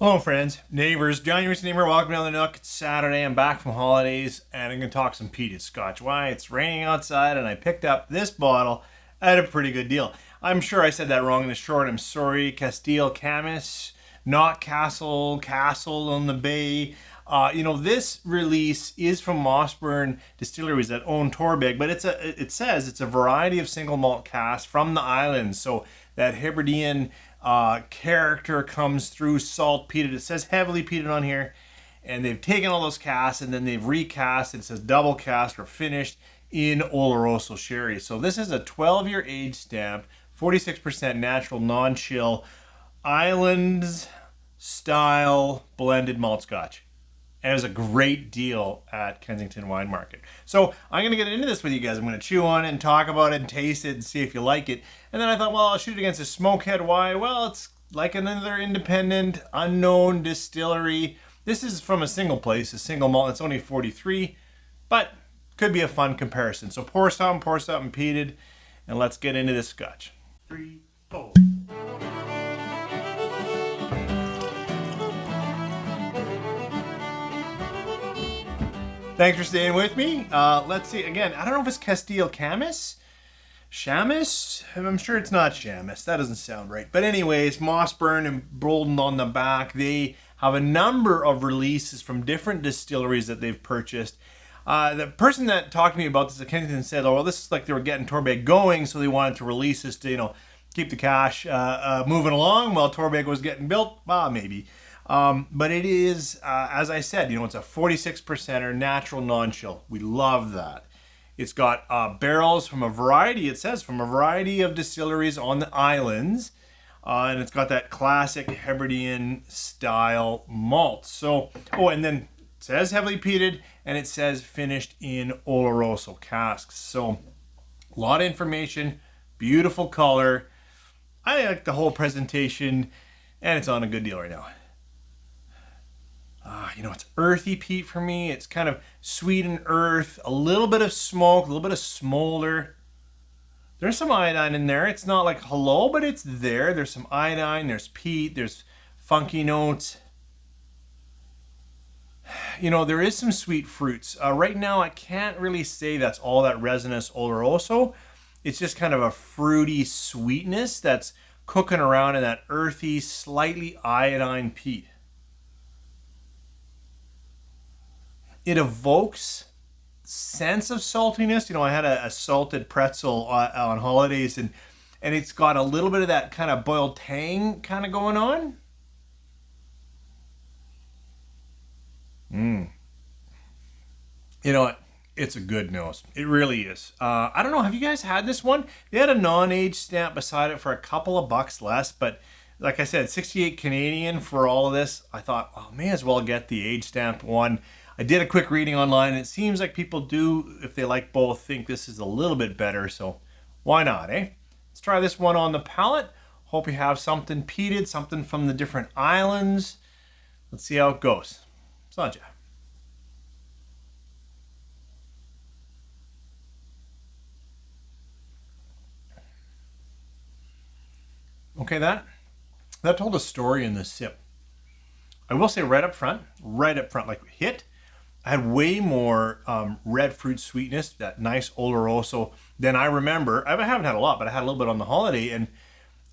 Hello friends, neighbors, John your neighbor, welcome down the Nook. It's Saturday, I'm back from holidays and I'm going to talk some peated Scotch. Why? It's raining outside and I picked up this bottle at a pretty good deal. I'm sure I said that wrong in the short, I'm sorry. Caisteal Chamuis, not Castle on the Bay. This release is from Mossburn Distillers that own Torabhaig, but it says it's a variety of single malt casks from the islands. So that Hebridean character comes through, salt peated. It says heavily peated on here, and they've taken all those casks and then they've recast. It says double cast or finished in Oloroso sherry. So this is a 12-year age stamp, 46% natural, non-chill, islands style blended malt Scotch. And it was a great deal at Kensington Wine Market. So I'm going to get into this with you guys. I'm going to chew on it and talk about it and taste it and see if you like it. And then I thought, well, I'll shoot it against a Smokehead. Why? Well, it's like another independent, unknown distillery. This is from a single place, a single malt. It's only 43, but could be a fun comparison. So pour something peated, and let's get into this Scotch. 3, 4. Thanks for staying with me. Let's see, again, I don't know if it's Caisteal Chamuis? I'm sure it's not Chamuis. That doesn't sound right. But anyways, Mossburn emboldened on the back. They have a number of releases from different distilleries that they've purchased. The person that talked to me about this at Kensington said, oh, well, this is like they were getting Torabhaig going, so they wanted to release this to, keep the cash moving along while Torabhaig was getting built. Well, maybe. But it is, as I said, it's a 46%er natural non-chill. We love that. It's got barrels from a variety, it says, from a variety of distilleries on the islands. And it's got that classic Hebridean style malt. So, and then it says heavily peated and it says finished in Oloroso casks. So, a lot of information, beautiful color. I like the whole presentation and it's on a good deal right now. It's earthy peat for me. It's kind of sweet and earth, a little bit of smoke, a little bit of smolder. There's some iodine in there. It's not like hello, but it's there. There's some iodine, there's peat, there's funky notes. There is some sweet fruits. Right now, I can't really say that's all that resinous Oloroso. It's just kind of a fruity sweetness that's cooking around in that earthy, slightly iodine peat. It evokes sense of saltiness. I had a salted pretzel on holidays, and it's got a little bit of that kind of boiled tang kind of going on. It's a good nose. It really is. I don't know, have you guys had this one? They had a non-age stamp beside it for a couple of bucks less, but like I said, 68 Canadian for all of this. I thought, oh, may as well get the age stamped one. I did a quick reading online, and it seems like people do, if they like both, think this is a little bit better, so why not, eh? Let's try this one on the palate. Hope you have something peated, something from the different islands. Let's see how it goes. Sanja. Okay, that told a story in the sip. I will say right up front, like hit, I had way more red fruit sweetness, that nice Oloroso, than I remember. I haven't had a lot, but I had a little bit on the holiday, and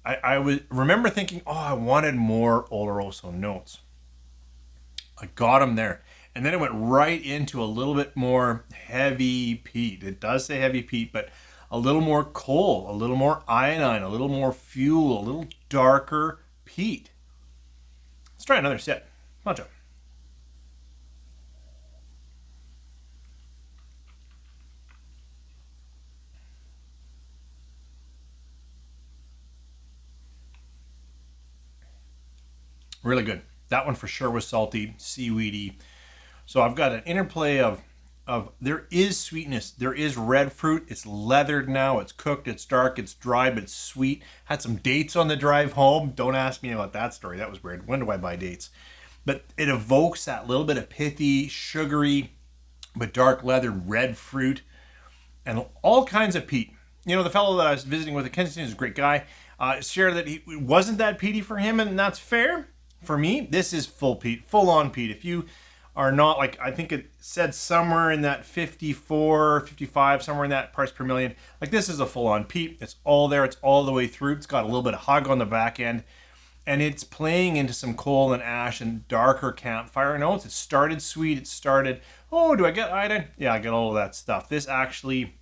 I remember thinking, oh, I wanted more Oloroso notes. I got them there. And then it went right into a little bit more heavy peat. It does say heavy peat, but a little more coal, a little more iodine, a little more fuel, a little darker peat. Let's try another sip. Bunch of. Really good. That one for sure was salty, seaweedy. So I've got an interplay of there is sweetness, there is red fruit. It's leathered now, it's cooked, it's dark, it's dry, but it's sweet. Had some dates on the drive home. Don't ask me about that story. That was weird. When do I buy dates? But it evokes that little bit of pithy, sugary, but dark leathered red fruit and all kinds of peat. The fellow that I was visiting with at Kensington is a great guy. Shared that it wasn't that peaty for him, and that's fair. For me, this is full peat, full on peat. If you are not like, I think it said somewhere in that 54, 55, somewhere in that parts per million. Like this is a full on peat. It's all there. It's all the way through. It's got a little bit of hug on the back end. And it's playing into some coal and ash and darker campfire notes. It started sweet. It started, oh, do I get iodine? Yeah, I get all of that stuff. This actually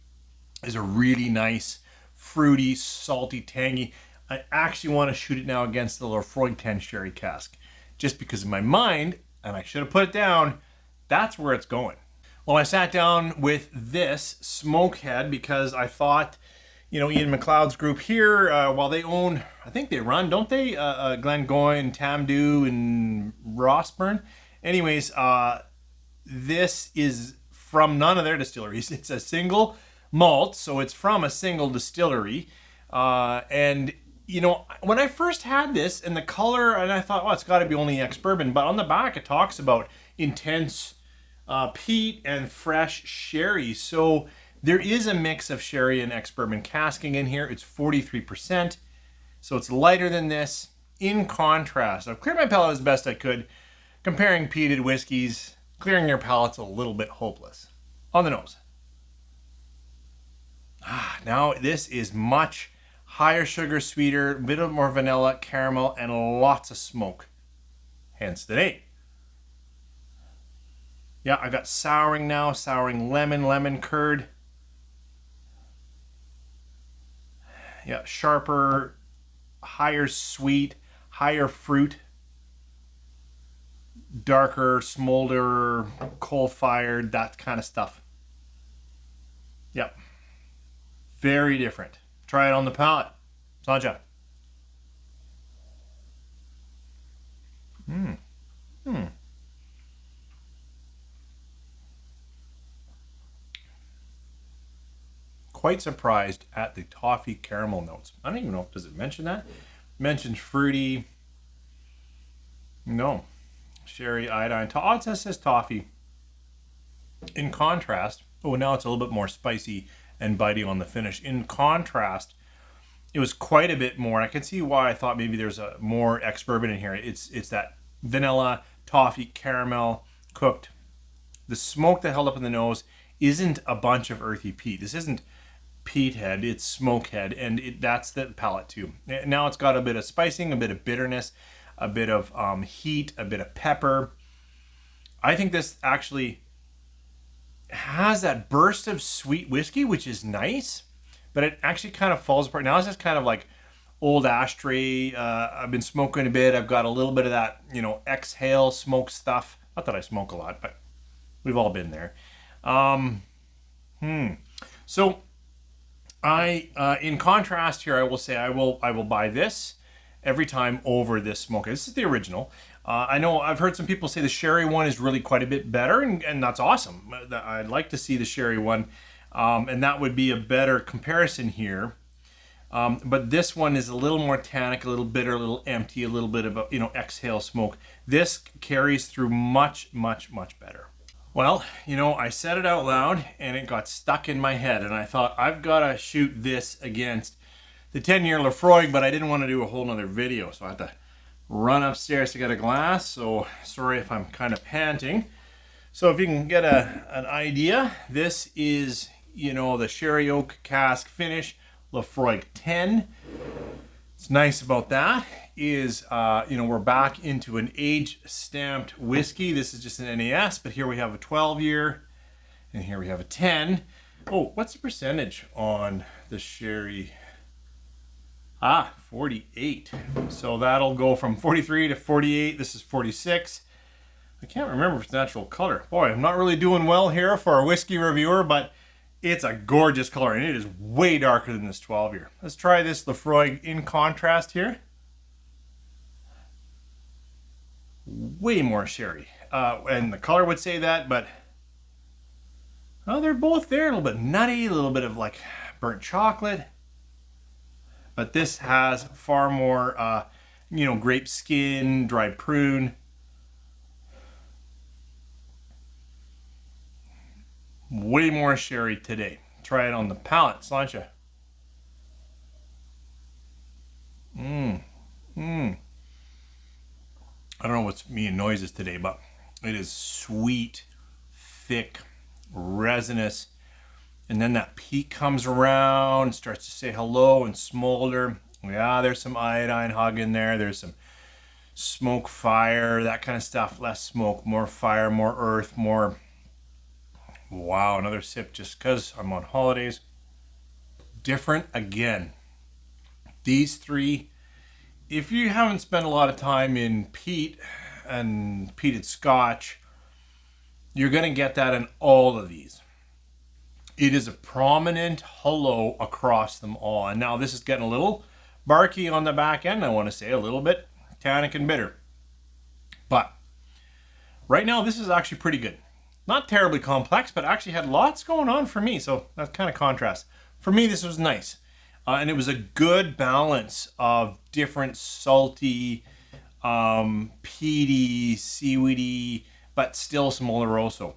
is a really nice, fruity, salty, tangy. I actually want to shoot it now against the Laphroaig 10 Sherry Cask. Just because in my mind, and I should have put it down, that's where it's going. Well, I sat down with this Smokehead because I thought, you know, Ian Macleod's group here, while they own, I think they run, don't they? Glengoyne and Tamdhu and Mossburn. Anyways, this is from none of their distilleries. It's a single malt, so it's from a single distillery. And, you know, when I first had this and the color, and I thought, oh, it's got to be only ex-bourbon. But on the back, it talks about intense peat and fresh sherry. So there is a mix of sherry and ex-bourbon casking in here. It's 43%, so it's lighter than this. In contrast, I've cleared my palate as best I could, comparing peated whiskeys. Clearing your palate's a little bit hopeless. On the nose. Now this is much higher sugar, sweeter, a bit more vanilla, caramel, and lots of smoke. Hence the name. Yeah, I got souring now, souring lemon curd. Yeah, sharper, higher sweet, higher fruit, darker, smolder, coal-fired, that kind of stuff. Yep. Very different. Try it on the palate. Sanja. Quite surprised at the toffee caramel notes. I don't even know, does it mention that? Mentions fruity. No. Sherry, iodine. Oh, it says toffee. In contrast, oh, now it's a little bit more spicy and bitey on the finish. In contrast, it was quite a bit more. I can see why I thought maybe there's a more ex-bourbon in here. It's that vanilla, toffee, caramel, cooked. The smoke that held up in the nose isn't a bunch of earthy peat. This isn't Peated, it's Smokehead, and that's the palate too. Now it's got a bit of spicing, a bit of bitterness, a bit of heat, a bit of pepper. I think this actually has that burst of sweet whiskey, which is nice, but it actually kind of falls apart. Now it's just kind of like old ashtray. I've been smoking a bit. I've got a little bit of that, you know, exhale smoke stuff. Not that I smoke a lot, but we've all been there. So in contrast here, I will say I will buy this every time over this Smokehead. This is the original. I know I've heard some people say the sherry one is really quite a bit better, and that's awesome. I'd like to see the sherry one, and that would be a better comparison here. But this one is a little more tannic, a little bitter, a little empty, a little bit of a, you know, exhale smoke. This carries through much better. Well, you know, I said it out loud and it got stuck in my head, and I thought I've got to shoot this against the 10-year Laphroaig, but I didn't want to do a whole nother video, so I had to run upstairs to get a glass. So sorry if I'm kind of panting. So if you can get an idea, this is, you know, the sherry oak cask finish Laphroaig 10. What's nice about that is, you know, we're back into an age-stamped whiskey. This is just an NAS, but here we have a 12-year, and here we have a 10. Oh, what's the percentage on the sherry? 48. So that'll go from 43 to 48. This is 46. I can't remember if it's natural color. Boy, I'm not really doing well here for a whiskey reviewer, but it's a gorgeous color, and it is way darker than this 12-year. Let's try this Laphroaig in contrast here. Way more sherry. And the color would say that, but oh, they're both there. A little bit nutty, a little bit of like burnt chocolate. But this has far more, you know, grape skin, dried prune. Way more sherry today. Try it on the palate, Slancha. I don't know what's me and noises today, but it is sweet, thick, resinous. And then that peat comes around, starts to say hello and smolder. Yeah, there's some iodine hug in there. There's some smoke, fire, that kind of stuff. Less smoke, more fire, more earth, more... Wow, another sip just because I'm on holidays. Different again. These three, if you haven't spent a lot of time in peat and peated Scotch, you're going to get that in all of these. It is a prominent hello across them all. And now this is getting a little barky on the back end, I want to say, a little bit tannic and bitter. But right now, this is actually pretty good. Not terribly complex, but actually had lots going on for me. So that's kind of contrast. For me, this was nice. And it was a good balance of different salty, peaty, seaweedy, but still some Oloroso.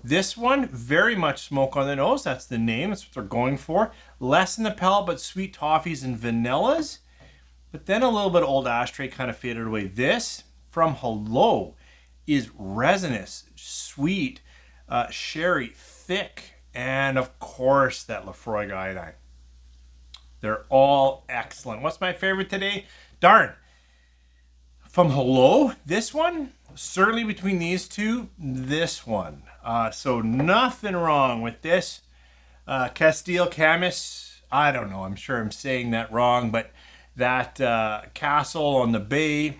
This one, very much smoke on the nose. That's the name. That's what they're going for. Less in the palate, but sweet toffees and vanillas. But then a little bit of old ashtray kind of faded away. This, from Hello, is resinous, sweet, sherry, thick, and of course that Laphroaig iodine. They're all excellent. What's my favorite today? Darn. From Hello, this one, certainly between these two, this one. So nothing wrong with this. Caisteal Chamuis, I don't know, I'm sure I'm saying that wrong, but that castle on the bay,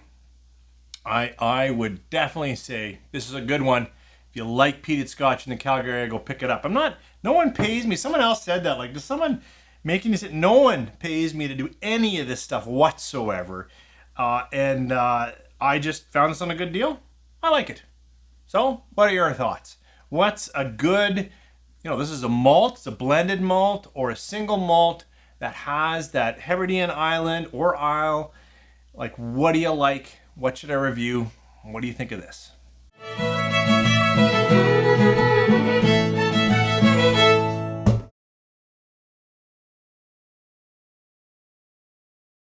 I would definitely say this is a good one. If you like peated Scotch in the Calgary area, go pick it up. No one pays me. Someone else said that. Like, does someone making this? No one pays me to do any of this stuff whatsoever. And I just found this on a good deal. I like it. So, what are your thoughts? What's a good, this is a malt, it's a blended malt or a single malt that has that Hebridean island or isle. Like, what do you like? What should I review? What do you think of this?